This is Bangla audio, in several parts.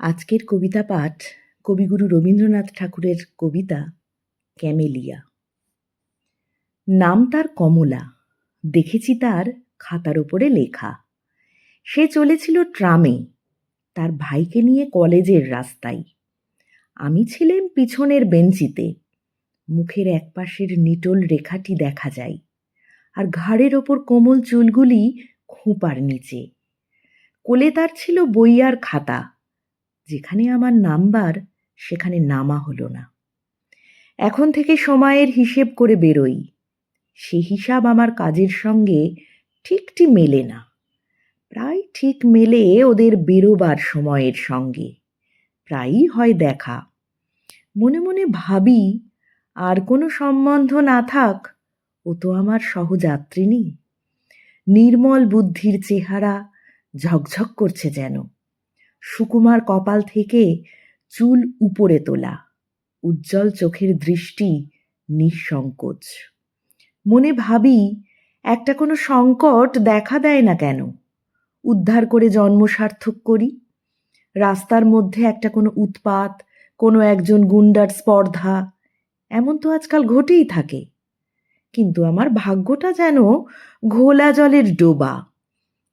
আজকের কবিতা পাঠ কবিগুরু রবীন্দ্রনাথ ঠাকুরের কবিতা ক্যামেলিয়া। নাম তার কমলা, দেখেছি তার খাতার ওপরে লেখা। সে চলেছিল ট্রামে, তার ভাইকে নিয়ে কলেজের রাস্তায়। আমি ছিলাম পিছনের বেঞ্চিতে, মুখের একপাশের নিটোল রেখাটি দেখা যায়, আর ঘাড়ের ওপর কোমল চুলগুলি খোঁপার নিচে। কোলে তার ছিল বই আর খাতা, যেখানে আমার নাম্বার সেখানে নামা হলো না। এখন থেকে সময়ের হিসেব করে বেরোই, সে হিসাব আমার কাজের সঙ্গে ঠিকটি মেলে না। প্রায় ঠিক মেলে ওদের বেরোবার সময়ের সঙ্গে, প্রায়ই হয় দেখা। মনে মনে ভাবি, আর কোনো সম্বন্ধ না থাক, ও তো আমার সহযাত্রিনী। নির্মল বুদ্ধির চেহারা ঝকঝক করছে যেন, সুকুমার কপাল থেকে চুল উপরে তোলা, উজ্জ্বল চোখের দৃষ্টি নিঃসংকোচ। মনে ভাবি, একটা কোনো সংকট দেখা দেয় না কেন, উদ্ধার করে জন্ম সার্থক করি। রাস্তার মধ্যে একটা কোনো উৎপাত, কোনো একজন গুন্ডার স্পর্ধা, এমন তো আজকাল ঘটেই থাকে। কিন্তু আমার ভাগ্যটা যেন ঘোলা জলের ডোবা,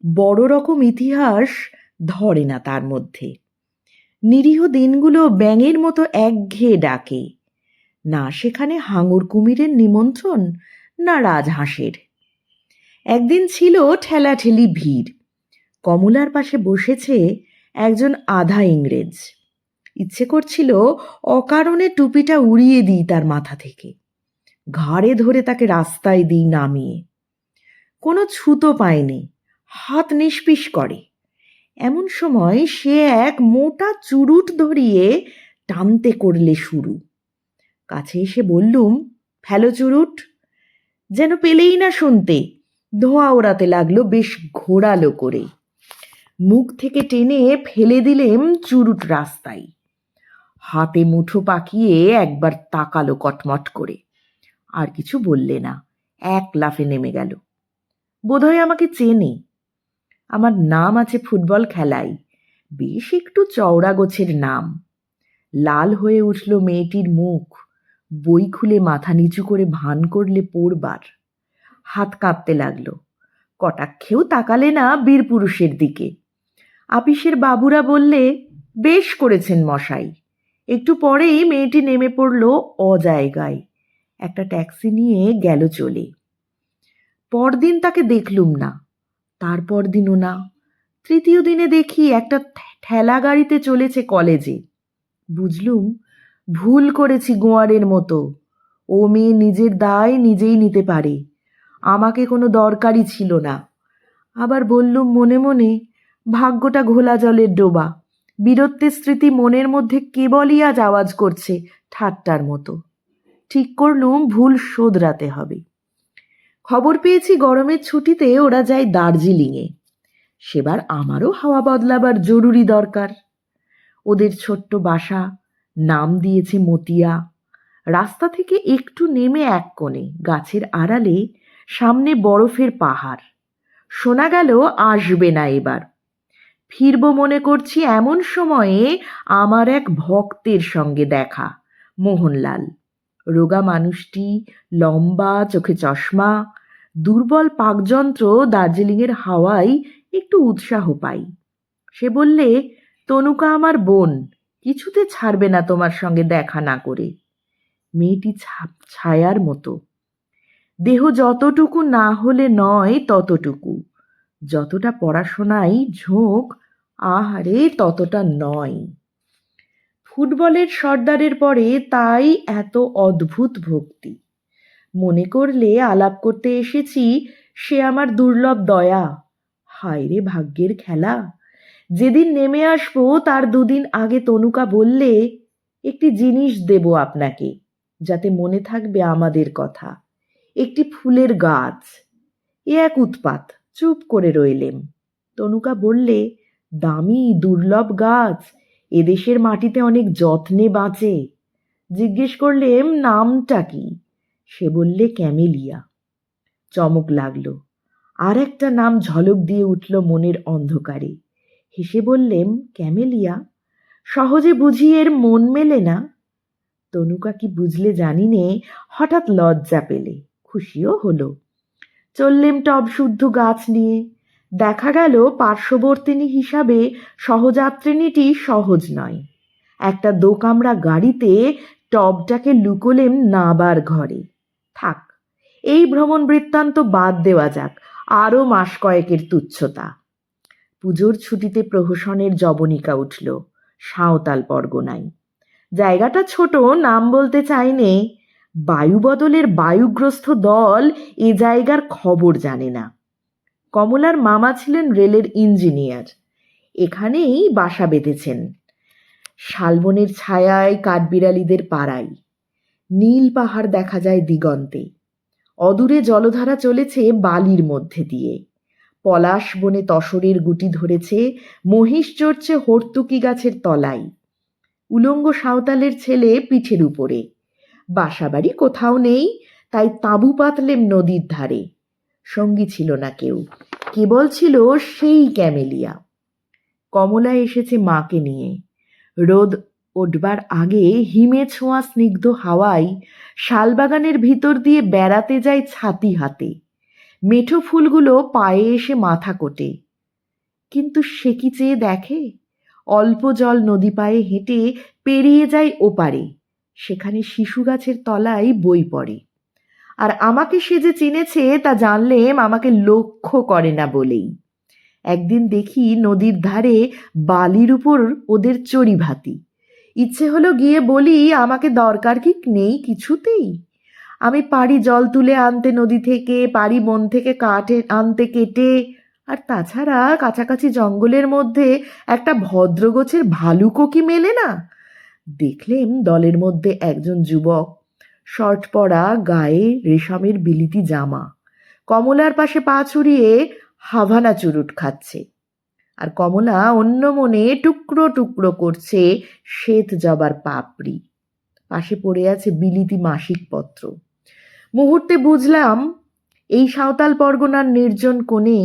বড় রকম ইতিহাস ধরে না তার মধ্যে। নিরীহ দিনগুলো ব্যাঙের মতো একঘেয়ে ডাকে, না সেখানে হাঙর কুমিরের নিমন্ত্রণ, না রাজহাঁসের। একদিন ছিল ঠেলাঠেলি ভিড়, কমলার পাশে বসেছে একজন আধা ইংরেজ। ইচ্ছে করছিল অকারণে টুপিটা উড়িয়ে দিই তার মাথা থেকে, ঘাড়ে ধরে তাকে রাস্তায় দিই নামিয়ে। কোনো ছুতো পায়নি, হাত নিষ্পিস করে। এমন সময় সে এক মোটা চুরুট ধরিয়ে টানতে করলে শুরু। কাছে এসে বললুম, ফেলো চুরুট। যেন পেলেই না শুনতে, ধোঁয়া ওড়াতে লাগলো বেশ ঘোরালো করে। মুখ থেকে টেনে ফেলে দিলেম চুরুট রাস্তায়। হাতে মুঠো পাকিয়ে একবার তাকালো কটমট করে, আর কিছু বললে না, এক লাফে নেমে গেল। বোধহয় আমাকে চেনে। আমার নাম আছে ফুটবল খেলায়, বেশ একটু চওড়া গোছের নাম। লাল হয়ে উঠল মেয়েটির মুখ, বই খুলে মাথা নিচু করে ভান করলে পড়বার। হাত কাঁপতে লাগলো, কটাক্ষেও তাকালে না বীরপুরুষের দিকে। আপিসের বাবুরা বললে, বেশ করেছেন মশাই। একটু পরেই মেয়েটি নেমে পড়ল অজায়গায়, একটা ট্যাক্সি নিয়ে গেল চলে। পরদিন তাকে দেখলুম না, তারপর দিনও না। তৃতীয় দিনে দেখি একটা ঠেলা গাড়িতে চলেছে কলেজে। বুঝলুম ভুল করেছি গোয়ারের মতো। ও মেয়ে নিজের দায় নিজেই নিতে পারে, আমাকে কোনো দরকারই ছিল না। আবার বললুম মনে মনে, ভাগ্যটা ঘোলা জলের ডোবা, বীরত্বের স্মৃতি মনের মধ্যে কেবলই আজ আওয়াজ করছে ঠাট্টার মতো। ঠিক করলুম ভুল শোধরাতে হবে। খবর পেয়েছি গরমের ছুটিতে ওরা যায় দার্জিলিংয়ে। সেবার আমারও হাওয়া বদলাবার জরুরি দরকার। ওদের ছোট্ট বাসা, নাম দিয়েছে মতিয়া। রাস্তা থেকে একটু নেমে এক কোণে গাছের আড়ালে, সামনে বরফের পাহাড়। শোনা গেল আসবে না এবার। ফিরব মনে করছি এমন সময়ে আমার এক ভক্তের সঙ্গে দেখা, মোহনলাল। রোগা মানুষটি, লম্বা, চোখে চশমা। দুর্বল পাকযন্ত্র দার্জিলিংয়ের হাওয়ায় একটু উৎসাহ পাই। সে বললে, তনুকা আমার বোন, কিছুতে ছাড়বে না তোমার সঙ্গে দেখা না করে। মেয়েটি ছায়ার মতো, দেহ যতটুকু না হলে নয় ততটুকু, যতটা পড়াশোনায় ঝোঁক আহারে ততটা নয়। ফুটবলের সর্দারের পরে তাই এত অদ্ভুত ভক্তি। মনে করলে আলাপ করতে এসেছি সে আমার দুর্লভ দয়া। হায় রে ভাগ্যের খেলা! যেদিন নেমে আসবো তার দুদিন আগে তনুকা বললে, একটি জিনিস দেব আপনাকে, যাতে মনে থাকবে আমাদের কথা। একটি ফুলের গাছ। এ এক উৎপাত, চুপ করে রইলেম। তনুকা বললে, দামি দুর্লভ গাছ, এদেশের মাটিতে অনেক যত্নে বাঁচে। জিজ্ঞেস করলেম নামটা কি? সে বললে ক্যামেলিয়া। চমক লাগলো, আর একটা নাম ঝলক দিয়ে উঠল মনের অন্ধকারে। হেসে বললেম, ক্যামেলিয়া? সহজে বুঝি এর মন মেলে না। তনুকা কি বুঝলে জানি নে, হঠাৎ লজ্জা পেলে, খুশিও হলো। চললেম টব শুদ্ধ গাছ নিয়ে। দেখা গেল পার্শ্ববর্তিনী হিসাবে সহযাত্রিনীটি সহজ নয়। একটা দোকামরা গাড়িতে টবটাকে লুকোলেম নাবার ঘরে। থাক, এই ভ্রমণ বৃত্তান্ত বাদ দেওয়া যাক, আরও মাস কয়েকের তুচ্ছতা। পুজোর ছুটিতে প্রহসনের জবনিকা উঠল সাঁওতাল পরগনায়। জায়গাটা ছোট, নাম বলতে চাই নে। বায়ুবদলের বায়ুগ্রস্ত দল এ জায়গার খবর জানে না। কমলার মামা ছিলেন রেলের ইঞ্জিনিয়ার, এখানেই বাসা বেঁধেছেন। শালবনের ছায়ায় কাঠবিড়ালিদের পাড়ায়। নীল পাহাড় দেখা যায় দিগন্তে। অদূরে জলধারা চলেছে বালির মধ্যে দিয়ে। পলাশ বনে তসরের গুটি ধরেছে, মহিষ চড়ছে হর্তুকি গাছের তলায়। উলঙ্গ সাঁওতালের ছেলে পিঠের উপরে। বাসাবাড়ি কোথাও নেই, তাই তাঁবু পাতলেম নদীর ধারে। সঙ্গী ছিল না কেউ, কেবল ছিল সেই ক্যামেলিয়া। কমলা এসেছে মাকে নিয়ে। রোদ উঠবার আগে হিমে ছোঁয়া স্নিগ্ধ হাওয়ায় শালবাগানের ভিতর দিয়ে বেড়াতে যায় ছাতি হাতে। মেঠো ফুলগুলো পায়ে এসে মাথা কোটে, কিন্তু সে কি চেয়ে দেখে? অল্প জল নদী পায়ে হেঁটে পেরিয়ে যায় ওপারে, সেখানে শিশু গাছের তলায় বই পড়ে। আর আমাকে সে যে চিনেছে তা জানলেম আমাকে লক্ষ্য করে না বলেই। একদিন দেখি নদীর ধারে বালির উপর ওদের চড়িভাতি। ইচ্ছে হলো গিয়ে বলি, আমাকে দরকার কি নেই কিছুতেই। আমি পারি জল তুলে আনতে নদী থেকে, পারি বন থেকে কাঠ আনতে কেটে, আর তাছাড়া কাছাকাছি জঙ্গলের মধ্যে একটা ভদ্রগোছের ভালুকও কি মেলে না? দেখলেম দলের মধ্যে একজন যুবক, শর্ট পরা, গায়ে রেশমের বিলিতি জামা, কমলার পাশে পা ছড়িয়ে হাভানা চুরুট খাচ্ছে। আর কমলা অন্য মনে টুকরো টুকরো করছে শ্বেত জবার পাপড়ি। পাশে পড়ে আছে বিলিতি মাসিক পত্র। মুহূর্তে বুঝলাম এই সাঁওতাল পরগনার নির্জন কোণে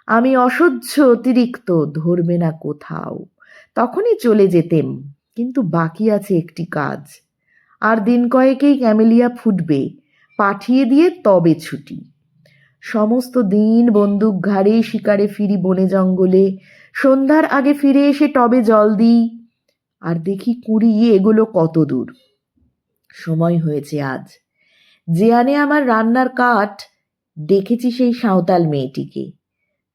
আমি অসহ্য অতিরিক্ত ধরবে না কোথাও। তখনই চলে যেতেম, কিন্তু বাকি আছে একটি কাজ। আর দিন কয়েকেই ক্যামেলিয়া ফুটবে, পাঠিয়ে দিয়ে তবে ছুটি। সমস্ত দিন বন্দুক ঘাড়ে শিকারে ফিরি বনে জঙ্গলে। সন্ধ্যার আগে ফিরে এসে টবে জল দিই, আর দেখি কুঁড়ি এগুলো কত দূর। সময় হয়েছে আজ। যে আনে আমার রান্নার কাঠ, দেখেছি সেই সাঁওতাল মেয়েটিকে।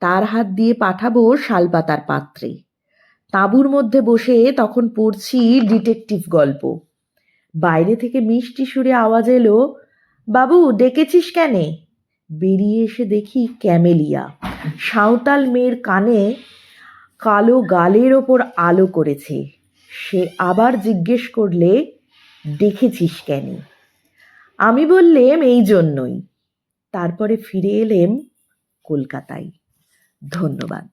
তার হাত দিয়ে পাঠাবো শালপাতার পাত্রে। তাঁবুর মধ্যে বসে তখন পড়ছি ডিটেকটিভ গল্প। বাইরে থেকে মিষ্টি সুরে আওয়াজ এলো, বাবু ডেকেছিস কেনে? বেরিয়ে এসে দেখি ক্যামেলিয়া সাঁওতাল মেয়ের কানে কালো গালের ওপর আলো করেছে। সে আবার জিজ্ঞেস করলে, দেখেছিস কেন? আমি বললেম এই জন্যই। তারপরে ফিরে এলেম কলকাতায়। ধন্যবাদ।